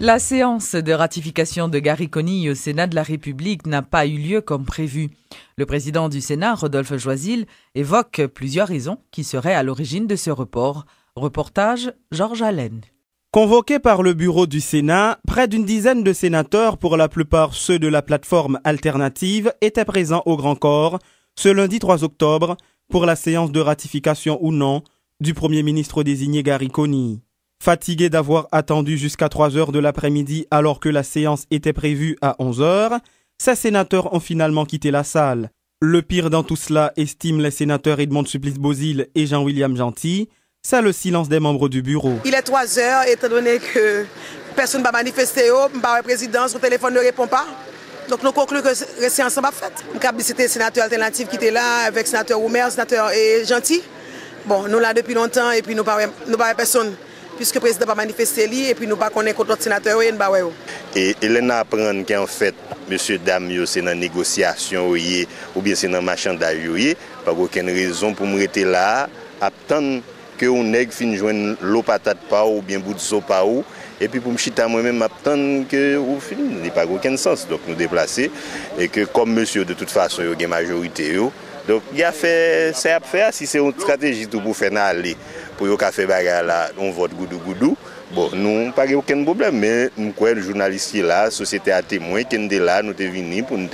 La séance de ratification de Gary Conille au Sénat de la République n'a pas eu lieu comme prévu. Le président du Sénat, Rodolphe Joisil, évoque plusieurs raisons qui seraient à l'origine de ce report. Reportage, Georges Allen. Convoqués par le bureau du Sénat, près d'une dizaine de sénateurs, pour la plupart ceux de la plateforme alternative, étaient présents au Grand Corps ce lundi 3 octobre pour la séance de ratification ou non du Premier ministre désigné Gary Conille. Fatigués d'avoir attendu jusqu'à 3 heures de l'après-midi alors que la séance était prévue à 11 heures, ces sénateurs ont finalement quitté la salle. Le pire dans tout cela, estiment les sénateurs Edmond Supplice-Bozil et Jean-William Gentil, c'est le silence des membres du bureau. Il est 3 heures, étant donné que personne ne va manifester, le président, son téléphone ne répond pas. Donc nous concluons que la séance va faite. Nous avons visité le sénateur alternatif qui était là, avec le sénateur Oumer, le sénateur Gentil. Bon, nous là depuis longtemps et puis nous ne parlons personne. Puisque le président n'a pas manifesté, et puis nous ne connaissons pas contre le sénateur. Et Elena apprend qu'en fait, monsieur Dame, c'est dans la négociation ou bien c'est dans le marchandage. Pas aucune raison pour me rester là, attendre que on nègre finisse joindre l'eau patate pas ou bien bout de sopa ou. Et puis pour me chita moi-même, attendre que ou fin, il n'y a pas aucun sens. Donc nous déplacer. Et que comme monsieur, de toute façon, il y a une majorité. Donc il a fait, c'est à faire si c'est une stratégie pour faire aller. Pour le café bagarre là, on vote goudou. Bon, nous pas aucun problème, mais nous quoi le journaliste qui est là, société à témoin qui est là, nous sommes venus pour nous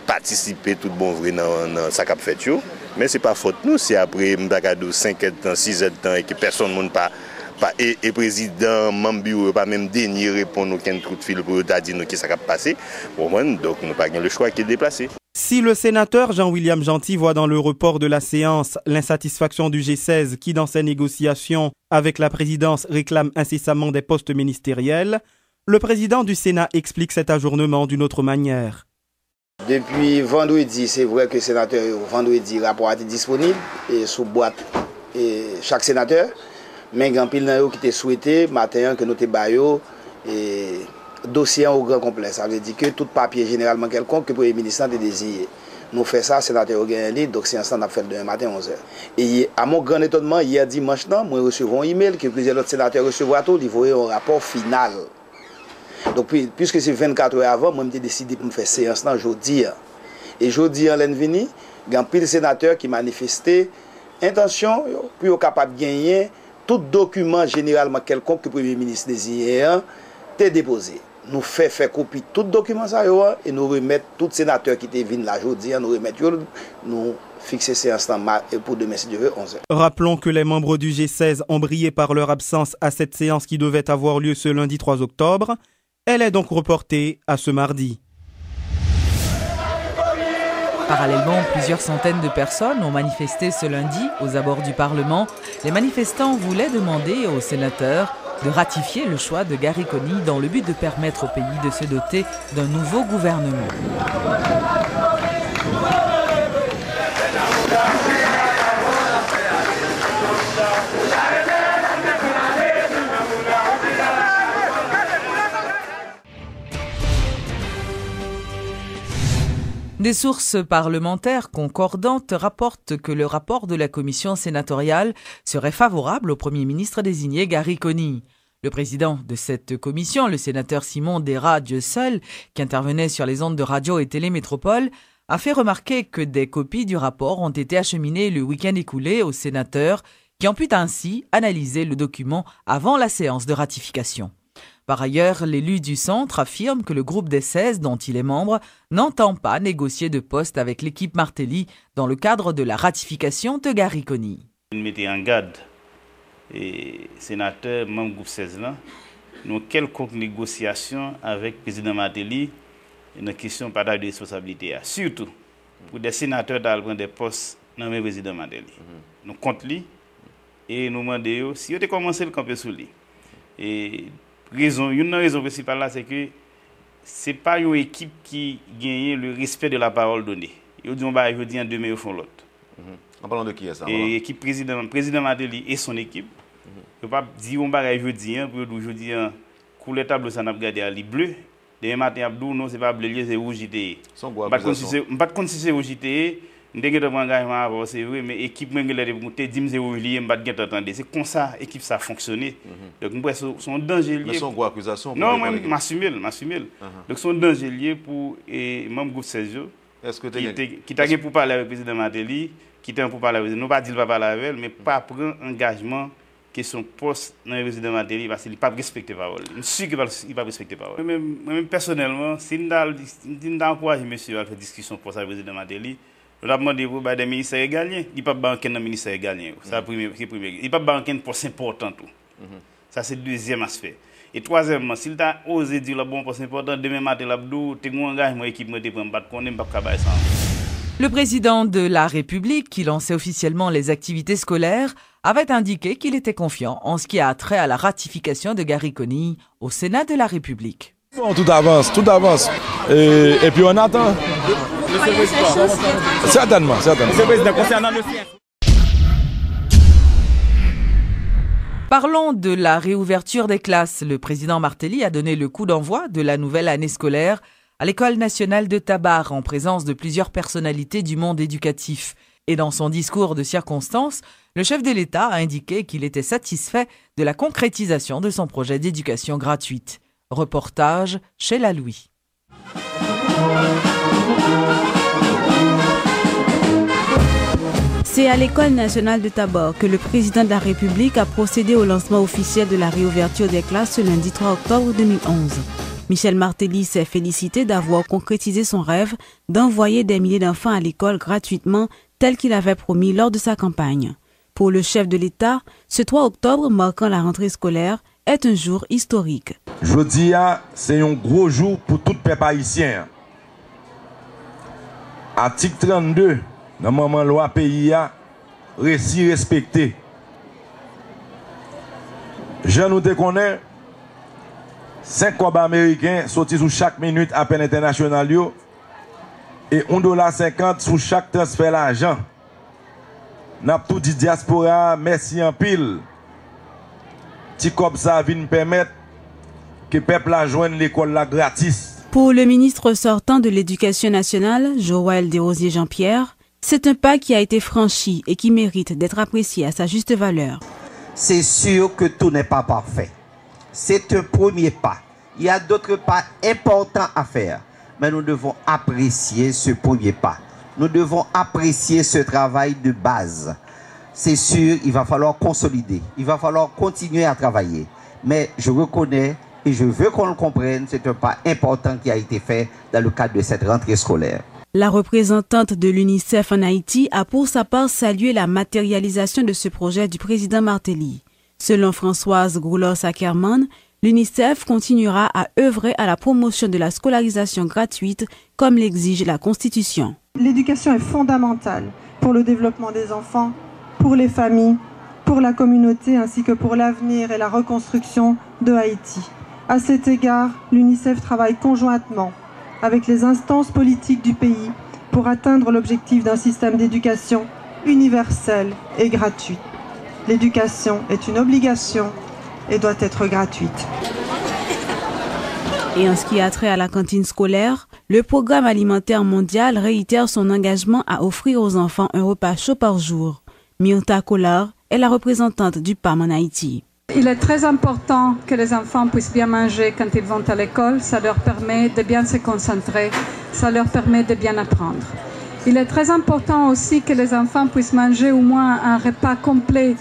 participer tout bon vrai dans ça qu'a fait yo. Mais c'est pas faute nous, c'est après m'dakado 5 ans, 6 ans et que personne monde pas et président membre bureau pas même dernier répondre aucun coup de fil pour dire nous qui ça qu'a passé. Bon, donc nous pas le choix qui est déplacé. Si le sénateur Jean-William Gentil voit dans le report de la séance l'insatisfaction du G16 qui, dans ses négociations avec la présidence, réclame incessamment des postes ministériels, le président du Sénat explique cet ajournement d'une autre manière. Depuis vendredi, c'est vrai que le sénateur, vendredi, le rapport a été disponible et sous boîte et chaque sénateur, mais il y a un pile qui était souhaité, matin, que nous avons et dossier au grand complet. Ça veut dire que tout papier généralement quelconque que le Premier ministre a désigné. Nous faisons ça, sénateur Gagnali, donc c'est un fait demain matin 11h. Et à mon grand étonnement, hier dimanche, moi recevons un email que plusieurs autres sénateurs recevront tout, ils voient un rapport final. Donc puisque c'est 24 heures avant, moi j'ai décidé pour me faire séance aujourd'hui. Et aujourd'hui, en l'enveni, il y a un pile de sénateurs qui manifestaient intention pour être capable de gagner tout document généralement quelconque que le Premier ministre désigné a déposé. Nous faisons copie tout document ça et nous remettons tous les sénateurs qui étaient venus là aujourd'hui, nous remettons, nous fixer séance pour demain si Dieu veut 11h. Rappelons que les membres du G16 ont brillé par leur absence à cette séance qui devait avoir lieu ce lundi 3 octobre. Elle est donc reportée à ce mardi. Parallèlement, plusieurs centaines de personnes ont manifesté ce lundi aux abords du Parlement. Les manifestants voulaient demander aux sénateurs de ratifier le choix de Gary Conille dans le but de permettre au pays de se doter d'un nouveau gouvernement. Des sources parlementaires concordantes rapportent que le rapport de la commission sénatoriale serait favorable au Premier ministre désigné Gary Conille. Le président de cette commission, le sénateur Simon Dera Dieu seul, qui intervenait sur les ondes de radio et télémétropole, a fait remarquer que des copies du rapport ont été acheminées le week-end écoulé aux sénateurs qui ont pu ainsi analyser le document avant la séance de ratification. Par ailleurs, l'élu du centre affirme que le groupe des 16 dont il est membre n'entend pas négocier de poste avec l'équipe Martelly dans le cadre de la ratification de Gary Conille. Nous mettons en garde les sénateurs, membres du groupe 16 là, nous quelconque négociation avec le président Martelly une question pas de responsabilité. Surtout pour des sénateurs qui prennent des postes dans le président Martelly. Nous comptons lui et nous demandons si vous avez commencé le camper sous lui. Et une raison principale là, c'est que ce n'est pas une équipe qui gagne le respect de la parole donnée. Ils disent je dis en demain ils font l'autre. En parlant de qui est ça? Et l'équipe président Martelly et son équipe. Je ne peux pas dire je dis pour je dis couleur tableau ça n'a pas gardé à li bleu. Demain matin abdou non c'est pas bleu c'est rouge JT. Son bois. Pas de si c'est rouge JT Nous avons un engagement avant, c'est vrai, mais l'équipe m'a dit que c'est comme ça l'équipe ça a fonctionné. Donc, son danger lié. Mais son quoi accusation? Non, moi, je m'assume. Donc, son danger lié pour le membre groupe 16 jours. Est-ce que qui t'a pour parler avec le président Martelly, qui t'a pour parler avec nous, pas dire pas parler avec elle, mais pas prendre engagement que son poste dans le président Martelly parce qu'il n'a pas respecté la parole. Je suis sûr qu'il n'a pas respecté la parole. Moi-même, personnellement, si nous encouragé monsieur à faire discussion pour ça le président Martelly, nous avons demandé pour des ministères égaliens. Il n'y a pas de banque dans le ministère égalien. Ça, c'est le premier. Il n'y a pas de banque pour poste important. Ça, c'est le deuxième aspect. Et troisièmement, s'il a osé dire le bon poste important, demain matin, tu as un engagement équipe de prendre battre qu'on n'aime pas travailler ça. Le président de la République, qui lançait officiellement les activités scolaires, avait indiqué qu'il était confiant en ce qui a trait à la ratification de Gary Conille au Sénat de la République. Bon, tout avance. Et puis on attend. Certainement. Parlons de la réouverture des classes. Le président Martelly a donné le coup d'envoi de la nouvelle année scolaire à l'École nationale de Tabar en présence de plusieurs personnalités du monde éducatif. Et dans son discours de circonstance, le chef de l'État a indiqué qu'il était satisfait de la concrétisation de son projet d'éducation gratuite. Reportage chez La Louis. C'est à l'École nationale de Tabar que le président de la République a procédé au lancement officiel de la réouverture des classes ce lundi 3 octobre 2011. Michel Martelly s'est félicité d'avoir concrétisé son rêve d'envoyer des milliers d'enfants à l'école gratuitement tel qu'il avait promis lors de sa campagne. Pour le chef de l'État, ce 3 octobre marquant la rentrée scolaire est un jour historique. Jeudi, c'est un gros jour pour tout peuple haïtien. Article 32, dans la loi pays, récit respecté. Je nous déconnais, 5 combats américains sortis sous chaque minute à peine international et $1,50 sous chaque transfert d'argent. N'a tout dit diaspora, merci en pile. Ti comme ça vient permettre que le peuple a joindre l'école là gratis. Pour le ministre sortant de l'Éducation nationale, Joël Desrosiers-Jean-Pierre, c'est un pas qui a été franchi et qui mérite d'être apprécié à sa juste valeur. C'est sûr que tout n'est pas parfait. C'est un premier pas. Il y a d'autres pas importants à faire. Mais nous devons apprécier ce premier pas. Nous devons apprécier ce travail de base. C'est sûr, il va falloir consolider. Il va falloir continuer à travailler. Mais je reconnais et je veux qu'on le comprenne, c'est un pas important qui a été fait dans le cadre de cette rentrée scolaire. La représentante de l'UNICEF en Haïti a pour sa part salué la matérialisation de ce projet du président Martelly. Selon Françoise Groulos-Ackerman, l'UNICEF continuera à œuvrer à la promotion de la scolarisation gratuite comme l'exige la Constitution. L'éducation est fondamentale pour le développement des enfants, pour les familles, pour la communauté ainsi que pour l'avenir et la reconstruction de Haïti. À cet égard, l'UNICEF travaille conjointement avec les instances politiques du pays pour atteindre l'objectif d'un système d'éducation universel et gratuit. L'éducation est une obligation et doit être gratuite. Et en ce qui a trait à la cantine scolaire, le Programme alimentaire mondial réitère son engagement à offrir aux enfants un repas chaud par jour. Myrta Collard est la représentante du PAM en Haïti. Il est très important que les enfants puissent bien manger quand ils vont à l'école. Ça leur permet de bien se concentrer, ça leur permet de bien apprendre. Il est très important aussi que les enfants puissent manger au moins un repas complet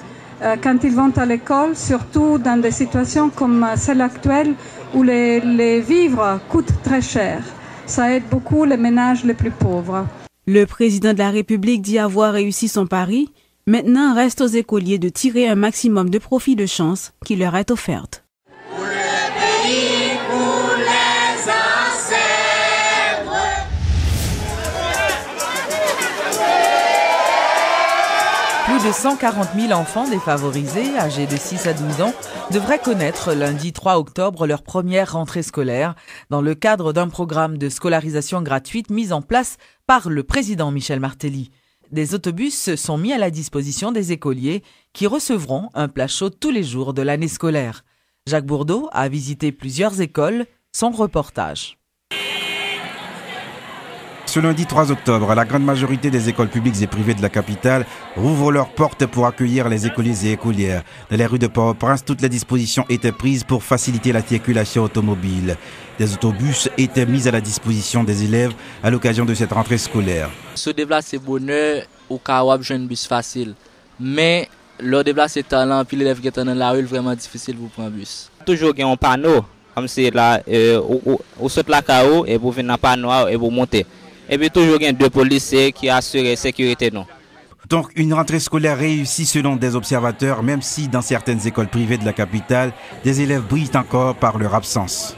quand ils vont à l'école, surtout dans des situations comme celle actuelle où les vivres coûtent très cher. Ça aide beaucoup les ménages les plus pauvres. Le président de la République dit avoir réussi son pari. Maintenant, reste aux écoliers de tirer un maximum de profit de chance qui leur est offerte. Pour le pays, pour les ancêtres. Plus de 140 000 enfants défavorisés, âgés de 6 à 12 ans, devraient connaître lundi 3 octobre leur première rentrée scolaire dans le cadre d'un programme de scolarisation gratuite mis en place par le président Michel Martelly. Des autobus sont mis à la disposition des écoliers qui recevront un plat chaud tous les jours de l'année scolaire. Jacques Bourdeau a visité plusieurs écoles. Son reportage. Ce lundi 3 octobre, la grande majorité des écoles publiques et privées de la capitale rouvrent leurs portes pour accueillir les écoliers et écolières. Dans les rues de Port-au-Prince, toutes les dispositions étaient prises pour faciliter la circulation automobile. Des autobus étaient mis à la disposition des élèves à l'occasion de cette rentrée scolaire. Se déplacer bonheur au cas où j'ai un bus facile, mais le déplacer talent puis l'élève qui est dans la rue vraiment difficile pour prendre bus. Toujours il y a un panneau comme c'est là au saute la carreau et pour venir dans panneau et pour monter. Et puis toujours il y a deux policiers qui assurent la sécurité non. Donc une rentrée scolaire réussie selon des observateurs, même si dans certaines écoles privées de la capitale, des élèves brillent encore par leur absence.